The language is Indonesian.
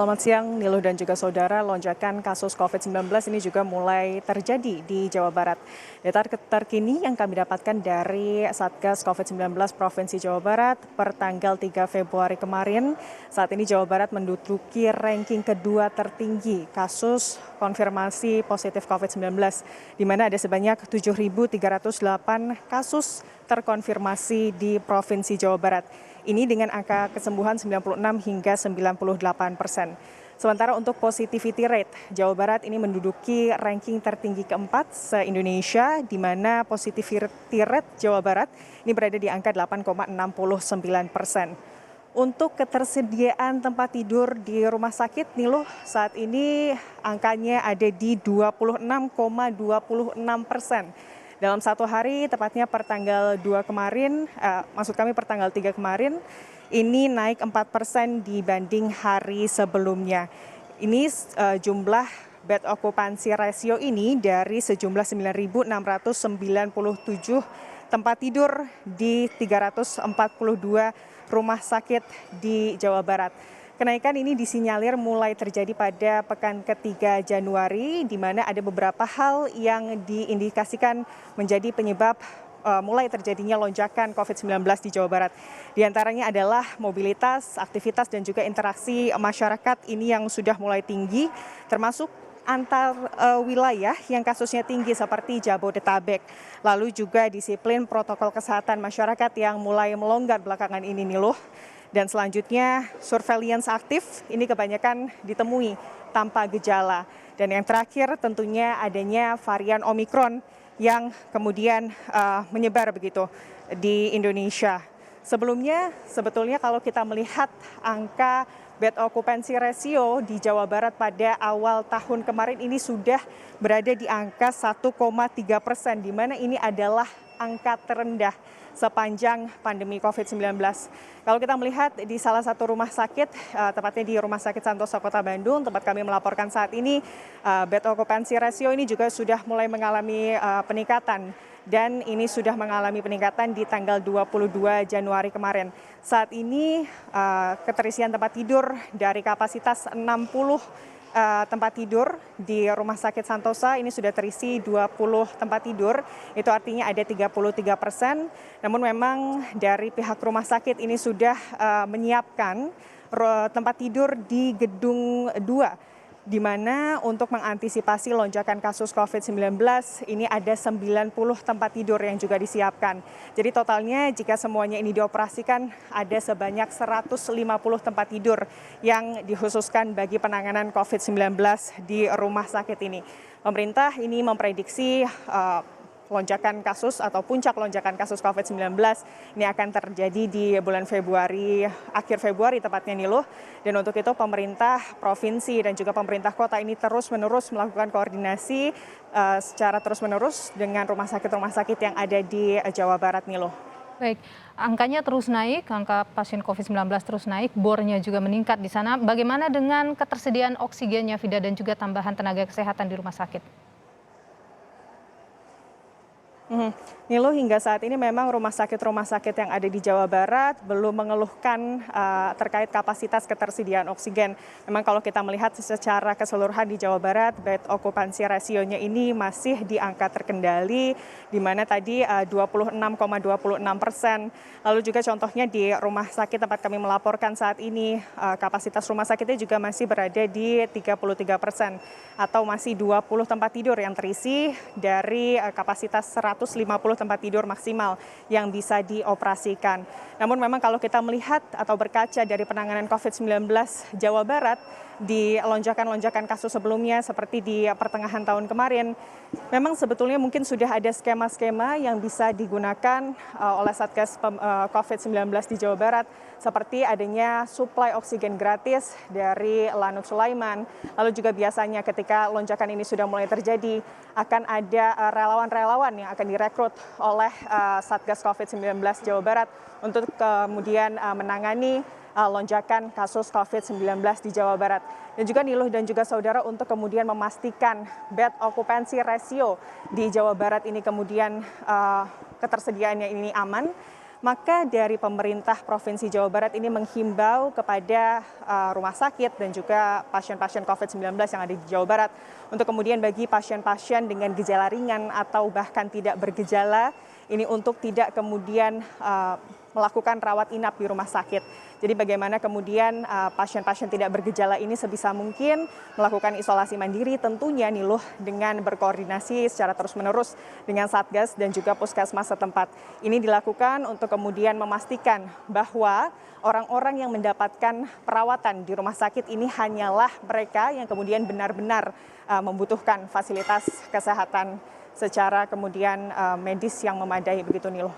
Selamat siang, Niluh dan juga saudara. Lonjakan kasus COVID-19 ini juga mulai terjadi di Jawa Barat. Data terkini yang kami dapatkan dari Satgas COVID-19 Provinsi Jawa Barat per tanggal 3 Februari kemarin, saat ini Jawa Barat menduduki ranking kedua tertinggi kasus konfirmasi positif COVID-19, di mana ada sebanyak 7.308 kasus terkonfirmasi di Provinsi Jawa Barat. Ini dengan angka kesembuhan 96 hingga 98%. Sementara untuk positivity rate, Jawa Barat ini menduduki ranking tertinggi keempat se-Indonesia, di mana positivity rate Jawa Barat ini berada di angka 8,69%. Untuk ketersediaan tempat tidur di rumah sakit, Niluh, saat ini angkanya ada di 26,26%. Dalam satu hari, tepatnya per tanggal 2 kemarin, per tanggal 3 kemarin, ini naik 4% dibanding hari sebelumnya. Ini jumlah bed occupancy ratio ini dari sejumlah 9.697 tempat tidur di 342 rumah sakit di Jawa Barat. Kenaikan ini disinyalir mulai terjadi pada pekan ketiga Januari, di mana ada beberapa hal yang diindikasikan menjadi penyebab mulai terjadinya lonjakan COVID-19 di Jawa Barat. Di antaranya adalah mobilitas, aktivitas, dan juga interaksi masyarakat ini yang sudah mulai tinggi, termasuk antar wilayah yang kasusnya tinggi seperti Jabodetabek. Lalu juga disiplin protokol kesehatan masyarakat yang mulai melonggar belakangan ini, Niluh. Dan selanjutnya surveillance aktif ini kebanyakan ditemui tanpa gejala. Dan yang terakhir tentunya adanya varian Omikron yang kemudian menyebar begitu di Indonesia. Sebetulnya kalau kita melihat angka bed occupancy ratio di Jawa Barat pada awal tahun kemarin ini sudah berada di angka 1,3%, di mana ini adalah angka terendah sepanjang pandemi COVID-19. Kalau kita melihat di salah satu rumah sakit, tepatnya di Rumah Sakit Santosa Kota Bandung, tempat kami melaporkan saat ini, bed occupancy ratio ini juga sudah mulai mengalami peningkatan. Dan ini sudah mengalami peningkatan di tanggal 22 Januari kemarin. Saat ini keterisian tempat tidur dari kapasitas 60 tempat tidur di Rumah Sakit Santosa ini sudah terisi 20 tempat tidur, itu artinya ada 33%. Namun memang dari pihak rumah sakit ini sudah menyiapkan tempat tidur di gedung 2, di mana untuk mengantisipasi lonjakan kasus COVID-19 ini ada 90 tempat tidur yang juga disiapkan. Jadi totalnya jika semuanya ini dioperasikan ada sebanyak 150 tempat tidur yang dikhususkan bagi penanganan COVID-19 di rumah sakit ini. Pemerintah ini memprediksi lonjakan kasus atau puncak lonjakan kasus COVID-19 ini akan terjadi di bulan Februari, akhir Februari tepatnya, Niluh. Dan untuk itu pemerintah provinsi dan juga pemerintah kota ini terus-menerus melakukan koordinasi secara terus-menerus dengan rumah sakit yang ada di Jawa Barat, Niluh. Baik, angkanya terus naik, angka pasien COVID-19 terus naik, bornya juga meningkat di sana. Bagaimana dengan ketersediaan oksigennya, Vida, dan juga tambahan tenaga kesehatan di rumah sakit? Niluh, hingga saat ini memang rumah sakit yang ada di Jawa Barat belum mengeluhkan terkait kapasitas ketersediaan oksigen. Memang kalau kita melihat secara keseluruhan di Jawa Barat, bed occupancy ratio-nya ini masih di angka terkendali, di mana tadi 26,26%. Lalu juga contohnya di rumah sakit tempat kami melaporkan saat ini, kapasitas rumah sakitnya juga masih berada di 33%, atau masih 20 tempat tidur yang terisi dari kapasitas 150 tempat tidur maksimal yang bisa dioperasikan. Namun memang kalau kita melihat atau berkaca dari penanganan COVID-19 Jawa Barat di lonjakan-lonjakan kasus sebelumnya seperti di pertengahan tahun kemarin, memang sebetulnya mungkin sudah ada skema-skema yang bisa digunakan oleh Satgas COVID-19 di Jawa Barat, seperti adanya suplai oksigen gratis dari Lanut Sulaiman. Lalu juga biasanya ketika lonjakan ini sudah mulai terjadi, akan ada relawan-relawan yang akan direkrut oleh Satgas COVID-19 Jawa Barat untuk kemudian menangani lonjakan kasus COVID-19 di Jawa Barat. Dan juga Niluh dan juga saudara, untuk kemudian memastikan bed occupancy ratio di Jawa Barat ini kemudian ketersediaannya ini aman, Maka dari pemerintah Provinsi Jawa Barat ini menghimbau kepada rumah sakit dan juga pasien-pasien COVID-19 yang ada di Jawa Barat untuk kemudian bagi pasien-pasien dengan gejala ringan atau bahkan tidak bergejala ini untuk tidak kemudian melakukan rawat inap di rumah sakit. Jadi bagaimana kemudian pasien-pasien tidak bergejala ini sebisa mungkin melakukan isolasi mandiri tentunya Niluh dengan berkoordinasi secara terus-menerus dengan Satgas dan juga puskesmas setempat. Ini dilakukan untuk kemudian memastikan bahwa orang-orang yang mendapatkan perawatan di rumah sakit ini hanyalah mereka yang kemudian benar-benar membutuhkan fasilitas kesehatan secara kemudian medis yang memadai begitu Niluh.